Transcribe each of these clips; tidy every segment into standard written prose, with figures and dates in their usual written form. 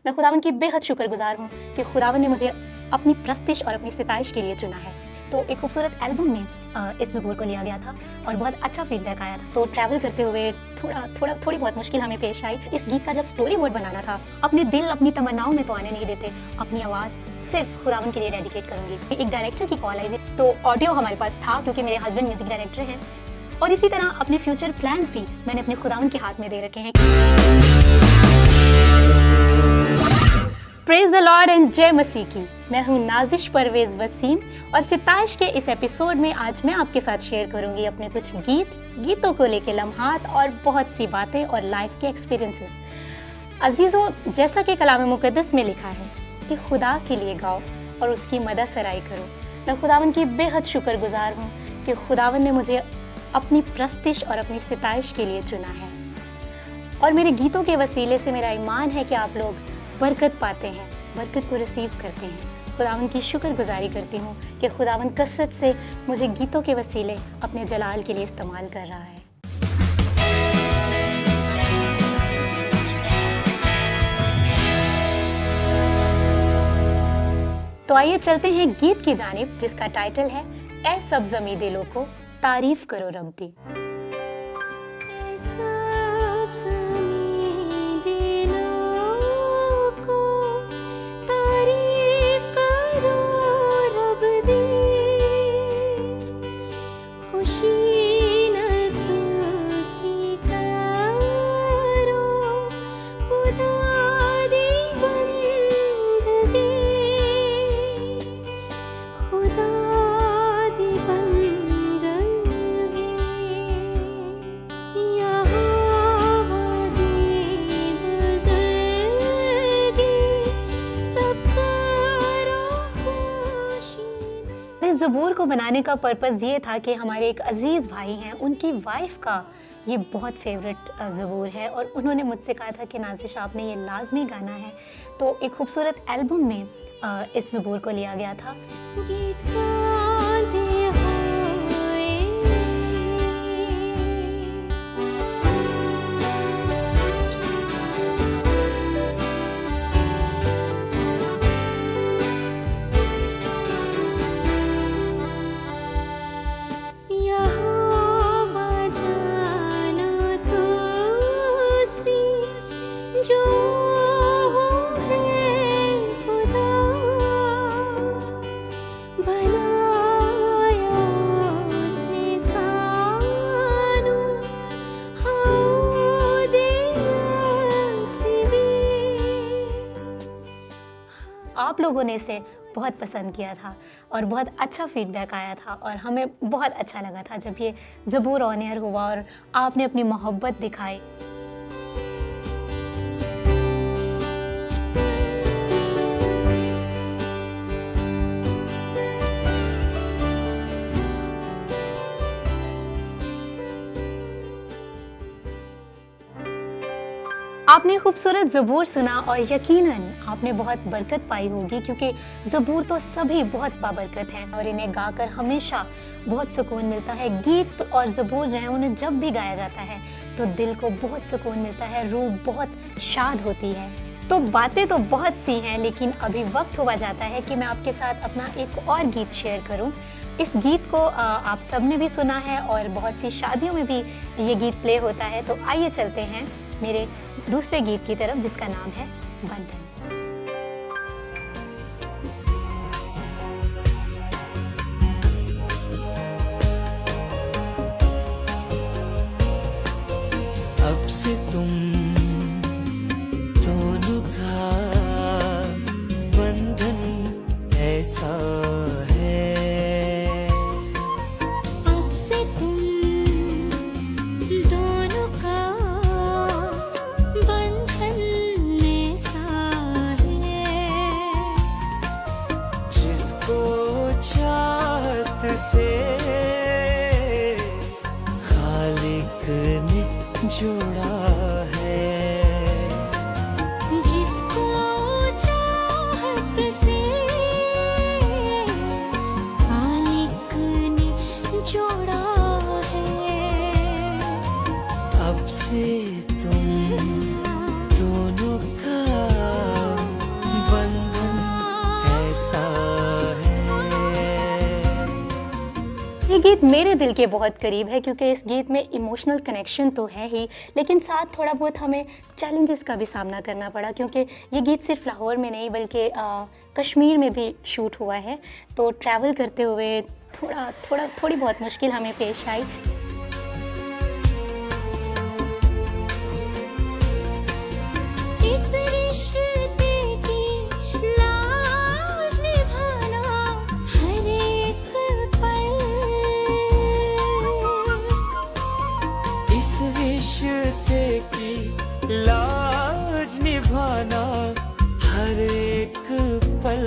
मैं खुदावन की बेहद शुक्रगुजार हूँ कि खुदावन ने मुझे अपनी प्रस्तिश और अपनी सिताइश के लिए चुना है। तो एक खूबसूरत एल्बम में इस ज़बूर को लिया गया था और बहुत अच्छा फीडबैक आया था। तो ट्रैवल करते हुए थोड़ी बहुत मुश्किल हमें पेश आई। इस गीत का जब स्टोरी बोर्ड बनाना था, अपने दिल अपनी तमन्नाओं में तो आने नहीं देते, अपनी आवाज़ सिर्फ खुदावन के लिए डेडिकेट करूँगी। एक डायरेक्टर की कॉल आई तो ऑडियो हमारे पास था क्योंकि मेरे हस्बैंड म्यूजिक डायरेक्टर हैं, और इसी तरह अपने फ्यूचर प्लान्स भी मैंने अपने खुदावन के हाथ में दे रखे हैं। प्रेज द लॉर्ड एंड जय मसीह की। मैं हूँ नाजिश परवेज वसीम और सिताइश के इस एपिसोड में आज मैं आपके साथ शेयर करूँगी अपने कुछ गीतों को लेके लम्हात और बहुत सी बातें और लाइफ के एक्सपीरियंसेस। अजीज़ों, जैसा कि कलाम मुक़द्दस में लिखा है कि खुदा के लिए गाओ और उसकी मदद सराई करो। मैं खुदावन की बेहद शुक्रगुजार हूँ कि खुदावन ने मुझे अपनी प्रस्तिश और अपनी सिताइश के लिए चुना है, और मेरे गीतों के वसीले से मेरा ईमान है कि आप लोग बरकत पाते हैं, बरकत को रिसीव करते हैं। खुदावन की शुक्रगुजारी करती हूँ कि खुदावन कसरत से मुझे गीतों के वसीले अपने जलाल के लिए इस्तेमाल कर रहा है। तो आइए चलते हैं गीत की जानिब, जिसका टाइटल है ऐ सब ज़मीं दिलों को तारीफ करो रब दी। ज़बूर को बनाने का पर्पज़ ये था कि हमारे एक अज़ीज़ भाई हैं, उनकी वाइफ का ये बहुत फेवरेट ज़बूर है और उन्होंने मुझसे कहा था कि नाज़िश आपने ये लाजमी गाना है। तो एक खूबसूरत एल्बम में इस ज़बूर को लिया गया था। आप लोगों ने इसे बहुत पसंद किया था और बहुत अच्छा फीडबैक आया था, और हमें बहुत अच्छा लगा था जब ये ज़बूर ऑन एयर हुआ और आपने अपनी मोहब्बत दिखाई। आपने खूबसूरत ज़बूर सुना और यकीनन आपने बहुत बरकत पाई होगी, क्योंकि ज़बूर तो सभी बहुत बाबरकत हैं और इन्हें गाकर हमेशा बहुत सुकून मिलता है। गीत और ज़बूर जो हैं उन्हें जब भी गाया जाता है तो दिल को बहुत सुकून मिलता है, रूह बहुत शाद होती है। तो बातें तो बहुत सी हैं, लेकिन अभी वक्त हुआ जाता है कि मैं आपके साथ अपना एक और गीत शेयर करूं। इस गीत को आप सब ने भी सुना है और बहुत सी शादियों में भी ये गीत प्ले होता है। तो आइए चलते हैं मेरे दूसरे गीत की तरफ, जिसका नाम है बंधन। अब से तुम दोनों का बंधन ऐसा है, अब से तुम दोनों का बंधन ऐसा गीत मेरे दिल के बहुत करीब है क्योंकि इस गीत में इमोशनल कनेक्शन तो है ही, लेकिन साथ थोड़ा बहुत हमें चैलेंजेस का भी सामना करना पड़ा क्योंकि ये गीत सिर्फ लाहौर में नहीं बल्कि कश्मीर में भी शूट हुआ है। तो ट्रैवल करते हुए थोड़ी बहुत मुश्किल हमें पेश आई। इस रिश्ते की लाज निभाना हर एक पल, इस रिश्ते की लाज निभाना हर एक पल,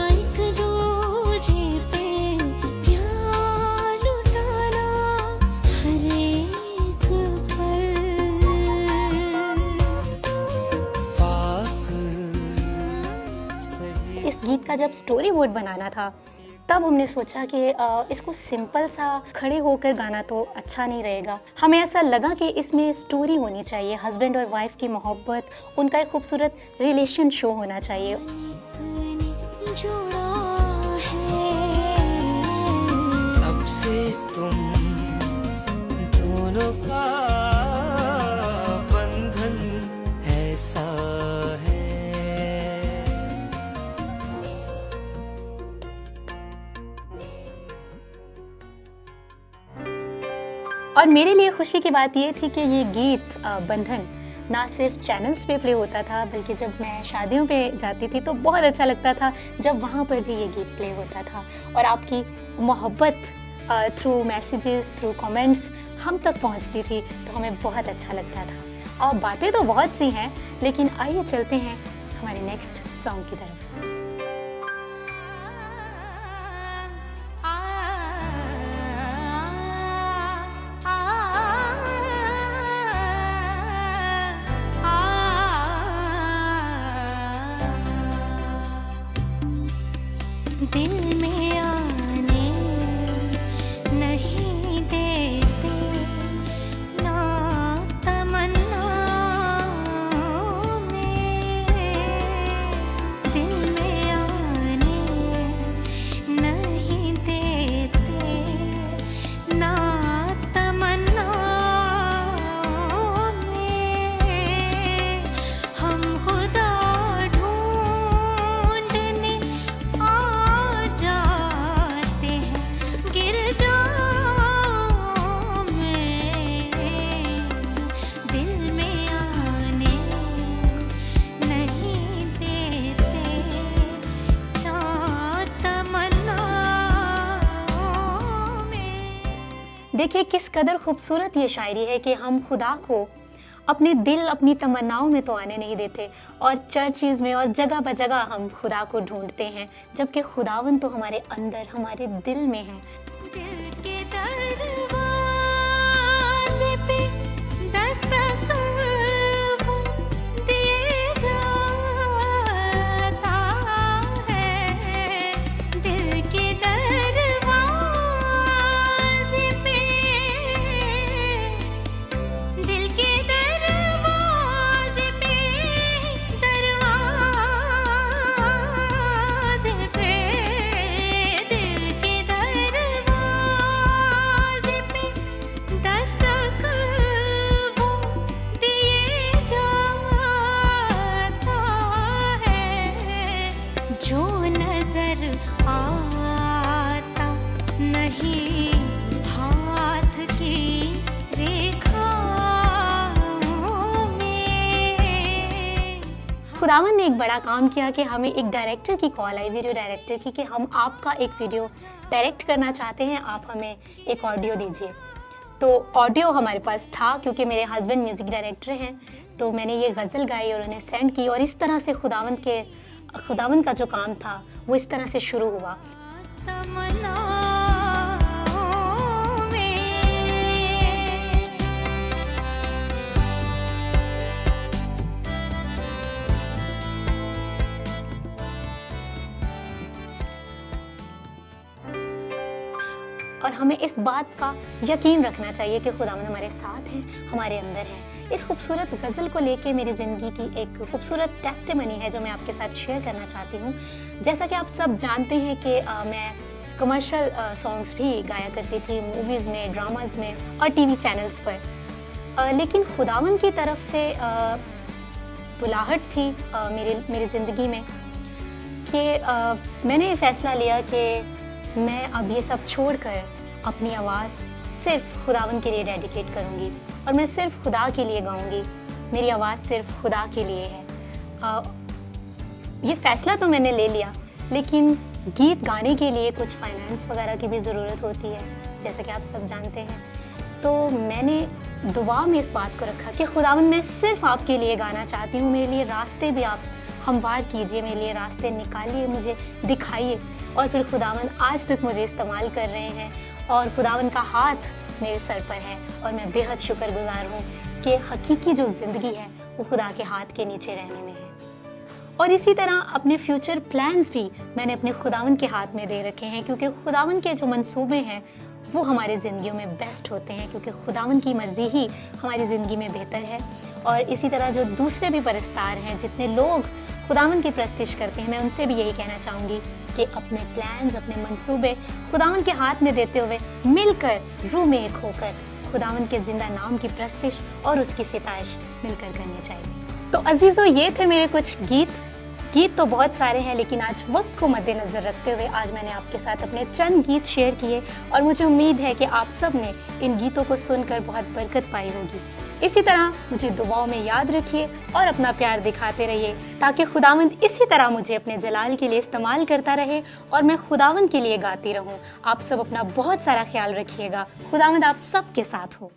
एक दूजे पे प्यार लुटाना हर एक पल, पाक सही। इस गीत का जब स्टोरी बोर्ड बनाना था तब हमने सोचा कि इसको सिंपल सा खड़े होकर गाना तो अच्छा नहीं रहेगा। हमें ऐसा लगा कि इसमें स्टोरी होनी चाहिए, हस्बैंड और वाइफ की मोहब्बत, उनका एक खूबसूरत रिलेशन शो होना चाहिए। अपने जुड़ा है। अब से तुम दोनों का बंधन ऐसा है। और मेरे लिए खुशी की बात ये थी कि ये गीत बंधन ना सिर्फ चैनल्स पे प्ले होता था बल्कि जब मैं शादियों पे जाती थी तो बहुत अच्छा लगता था जब वहाँ पर भी ये गीत प्ले होता था और आपकी मोहब्बत थ्रू मैसेजेस, थ्रू कमेंट्स हम तक पहुँचती थी तो हमें बहुत अच्छा लगता था। अब बातें तो बहुत सी हैं लेकिन आइए चलते हैं हमारे नेक्स्ट सॉन्ग की तरफ। दिल में आने नहीं देते ना तमन्नाओं में, दिल में आने नहीं देते ना तमन्नाओं में, हम खुदा ढूंढने आ जाते हैं गिरजाओं में, दिल में आने नहीं देते ना तमन्नाओं में। देखिए किस कदर खूबसूरत ये शायरी है कि हम खुदा को अपने दिल, अपनी तमन्नाओं में तो आने नहीं देते और चर्चिज़ में और जगह बजगह हम खुदा को ढूंढते हैं जबकि खुदावन तो हमारे अंदर, हमारे दिल में है। दिल के दरवाजे पे दस्तक वो दिए जाता है, दिल के दरवाजे पे, दिल के दरवाजे पे, दरवाजे पे, दिल के दरवाजे पे दस्तक वो दिए जाता है, जो नजर आता नहीं हाथ की रेखाओं में। खुदावन ने एक बड़ा काम किया कि हमें एक डायरेक्टर की कॉल आई, वीडियो डायरेक्टर की, कि हम आपका एक वीडियो डायरेक्ट करना चाहते हैं, आप हमें एक ऑडियो दीजिए। तो ऑडियो हमारे पास था क्योंकि मेरे हस्बैंड म्यूज़िक डायरेक्टर हैं, तो मैंने ये गज़ल गाई और उन्हें सेंड की और इस तरह से खुदावन का जो काम था वो इस तरह से शुरू हुआ। तमन्नाओं में और हमें इस बात का यकीन रखना चाहिए कि खुदावंद हमारे साथ हैं, हमारे अंदर हैं। इस खूबसूरत गज़ल को लेके मेरी ज़िंदगी की एक खूबसूरत टेस्टिमनी है जो मैं आपके साथ शेयर करना चाहती हूँ। जैसा कि आप सब जानते हैं कि मैं कमर्शियल सॉन्ग्स भी गाया करती थी मूवीज़ में, ड्रामाज़ में और टीवी चैनल्स पर। लेकिन खुदावंद की तरफ से बुलाहट थी मेरी ज़िंदगी में कि मैंने ये फ़ैसला लिया कि मैं अब ये सब छोड़कर अपनी आवाज़ सिर्फ खुदावंद के लिए डेडिकेट करूँगी और मैं सिर्फ खुदा के लिए गाऊँगी। मेरी आवाज़ सिर्फ खुदा के लिए है। ये फ़ैसला तो मैंने ले लिया, लेकिन गीत गाने के लिए कुछ फाइनेंस वगैरह की भी ज़रूरत होती है, जैसा कि आप सब जानते हैं। तो मैंने दुआ में इस बात को रखा कि खुदावंद मैं सिर्फ आपके लिए गाना चाहती हूँ। मेरे लिए रास्ते भी आप हमवार कीजिए, मेरे लिए रास्ते निकालिए, मुझे दिखाइए। और फिर खुदावंद आज तक मुझे इस्तेमाल कर रहे हैं और खुदावंद का हाथ मेरे सर पर है और मैं बेहद शुक्रगुजार हूँ कि हकीकी जो ज़िंदगी है वो खुदा के हाथ के नीचे रहने में है। और इसी तरह अपने फ्यूचर प्लान्स भी मैंने अपने खुदावंद के हाथ में दे रखे हैं, क्योंकि खुदावंद के जो मंसूबे हैं वो हमारी ज़िंदगियों में बेस्ट होते हैं, क्योंकि खुदावंद की मर्ज़ी ही हमारी ज़िंदगी में बेहतर है। और इसी तरह जो दूसरे भी परस्तार हैं, जितने लोग खुदावंद की प्रस्तिश करते हैं, मैं उनसे भी यही कहना चाहूँगी कि अपने प्लान्स, अपने मंसूबे खुदावंद के हाथ में देते हुए मिलकर रूह में एक होकर खुदावंद के जिंदा नाम की प्रस्तिश और उसकी सिताइश मिलकर करनी चाहिए। तो अजीज़ों, ये थे मेरे कुछ गीत तो बहुत सारे हैं, लेकिन आज वक्त को मद्देनज़र रखते हुए आज मैंने आपके साथ अपने चंद गीत शेयर किए और मुझे उम्मीद है कि आप सब ने इन गीतों को सुनकर बहुत बरकत पाई होगी। इसी तरह मुझे दुआओं में याद रखिए और अपना प्यार दिखाते रहिए, ताकि खुदावंद इसी तरह मुझे अपने जलाल के लिए इस्तेमाल करता रहे और मैं खुदावंद के लिए गाती रहूं। आप सब अपना बहुत सारा ख्याल रखिएगा। खुदावंद आप सब के साथ हो।